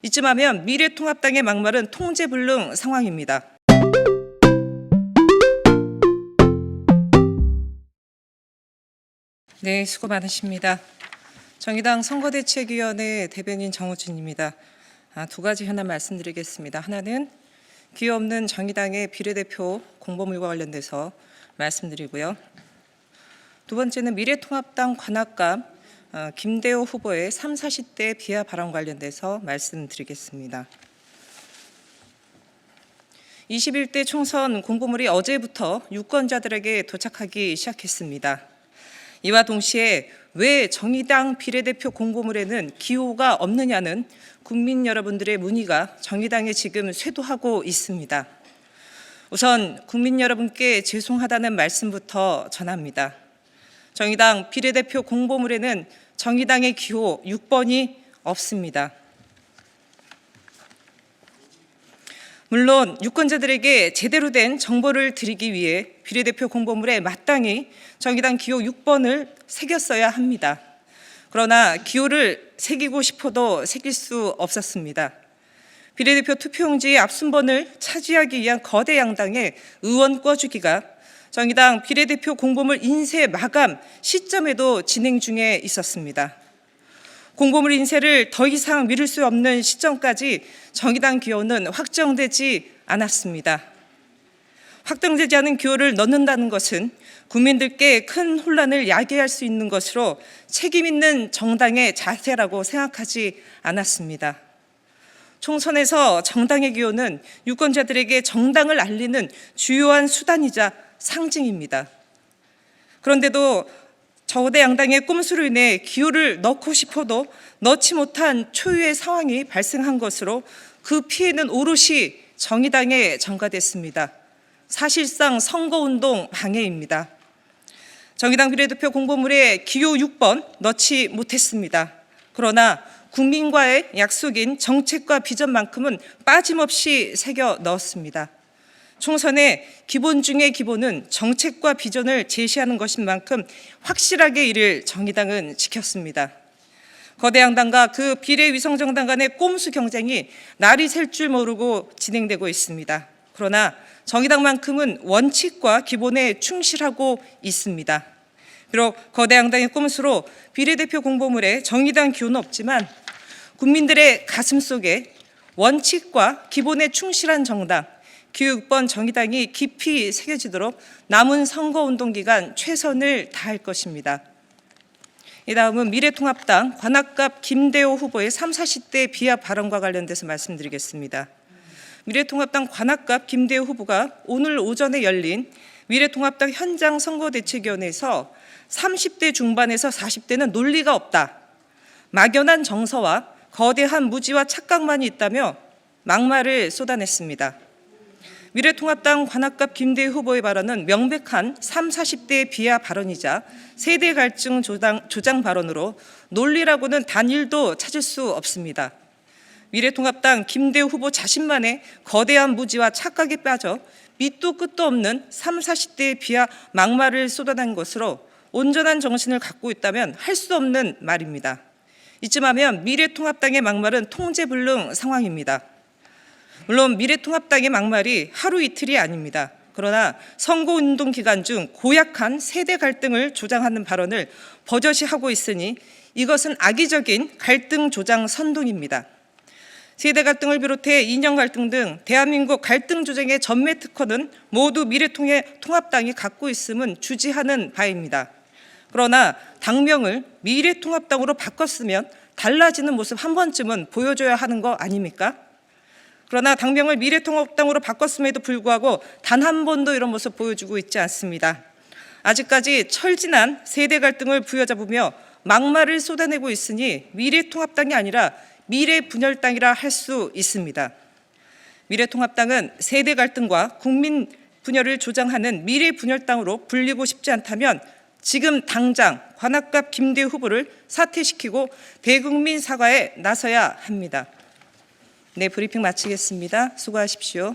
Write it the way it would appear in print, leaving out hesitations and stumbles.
이쯤 하면 미래통합당의 막말은 통제불능 상황입니다. 네, 수고 많으십니다. 정의당 선거대책위원회 대변인 정우진입니다. 두 가지 현안 말씀드리겠습니다. 하나는 기회 없는 정의당의 비례대표 공보물과 관련돼서 말씀드리고요. 두 번째는 미래통합당 관악갑 김대호 후보의 3, 40대 비하 발언 관련돼서 말씀드리겠습니다. 21대 총선 공보물이 어제부터 유권자들에게 도착하기 시작했습니다. 이와 동시에 왜 정의당 비례대표 공보물에는 기호가 없느냐는 국민 여러분들의 문의가 정의당에 지금 쇄도하고 있습니다. 우선 국민 여러분께 죄송하다는 말씀부터 전합니다. 정의당 비례대표 공보물에는 정의당의 기호 6번이 없습니다. 물론 유권자들에게 제대로 된 정보를 드리기 위해 비례대표 공보물에 마땅히 정의당 기호 6번을 새겼어야 합니다. 그러나 기호를 새기고 싶어도 새길 수 없었습니다. 비례대표 투표용지의 앞순번을 차지하기 위한 거대 양당의 의원 꿔주기가 정의당 비례대표 공보물 인쇄 마감 시점에도 진행 중에 있었습니다. 공보물 인쇄를 더 이상 미룰 수 없는 시점까지 정의당 기호는 확정되지 않았습니다. 확정되지 않은 기호를 넣는다는 것은 국민들께 큰 혼란을 야기할 수 있는 것으로 책임 있는 정당의 자세라고 생각하지 않았습니다. 총선에서 정당의 기호는 유권자들에게 정당을 알리는 주요한 수단이자 상징입니다. 그런데도 저거대 양당의 꼼수로 인해 기호를 넣고 싶어도 넣지 못한 초유의 상황이 발생한 것으로 그 피해는 오롯이 정의당에 전가됐습니다. 사실상 선거운동 방해입니다. 정의당 비례대표 공보물에 기호 6번 넣지 못했습니다. 그러나 국민과의 약속인 정책과 비전만큼은 빠짐없이 새겨 넣었습니다. 총선의 기본 중의 기본은 정책과 비전을 제시하는 것인 만큼 확실하게 이를 정의당은 지켰습니다. 거대 양당과 그 비례위성정당 간의 꼼수 경쟁이 날이 샐 줄 모르고 진행되고 있습니다. 그러나 정의당만큼은 원칙과 기본에 충실하고 있습니다. 비록 거대 양당의 꼼수로 비례대표 공보물에 정의당 기호는 없지만 국민들의 가슴속에 원칙과 기본에 충실한 정당, 기호 6번 정의당이 깊이 새겨지도록 남은 선거운동 기간 최선을 다할 것입니다. 이 다음은 미래통합당 관악갑 김대호 후보의 3, 40대 비하 발언과 관련돼서 말씀드리겠습니다. 미래통합당 관악갑 김대호 후보가 오늘 오전에 열린 미래통합당 현장 선거대책위원회에서 30대 중반에서 40대는 논리가 없다. 막연한 정서와 거대한 무지와 착각만이 있다며 막말을 쏟아냈습니다. 미래통합당 관악갑 김대호 후보의 발언은 명백한 3, 40대 비하 발언이자 세대 갈증 조장 발언으로 논리라고는 단일도 찾을 수 없습니다. 미래통합당 김대호 후보 자신만의 거대한 무지와 착각에 빠져 밑도 끝도 없는 3, 40대 비하 막말을 쏟아낸 것으로 온전한 정신을 갖고 있다면 할 수 없는 말입니다. 이쯤 하면 미래통합당의 막말은 통제불능 상황입니다. 물론 미래통합당의 막말이 하루 이틀이 아닙니다. 그러나 선거운동 기간 중 고약한 세대 갈등을 조장하는 발언을 버젓이 하고 있으니 이것은 악의적인 갈등 조장 선동입니다. 세대 갈등을 비롯해 이념 갈등 등 대한민국 갈등 조장의 전매 특허는 모두 미래통합당이 갖고 있음은 주지하는 바입니다. 그러나 당명을 미래통합당으로 바꿨으면 달라지는 모습 한 번쯤은 보여줘야 하는 거 아닙니까? 그러나 당명을 미래통합당으로 바꿨음에도 불구하고 단 한 번도 이런 모습 보여주고 있지 않습니다. 아직까지 철진한 세대 갈등을 부여잡으며 막말을 쏟아내고 있으니 미래통합당이 아니라 미래분열당이라 할 수 있습니다. 미래통합당은 세대 갈등과 국민 분열을 조장하는 미래분열당으로 불리고 싶지 않다면 지금 당장 관악갑 김대호 후보를 사퇴시키고 대국민 사과에 나서야 합니다. 네, 브리핑 마치겠습니다. 수고하십시오.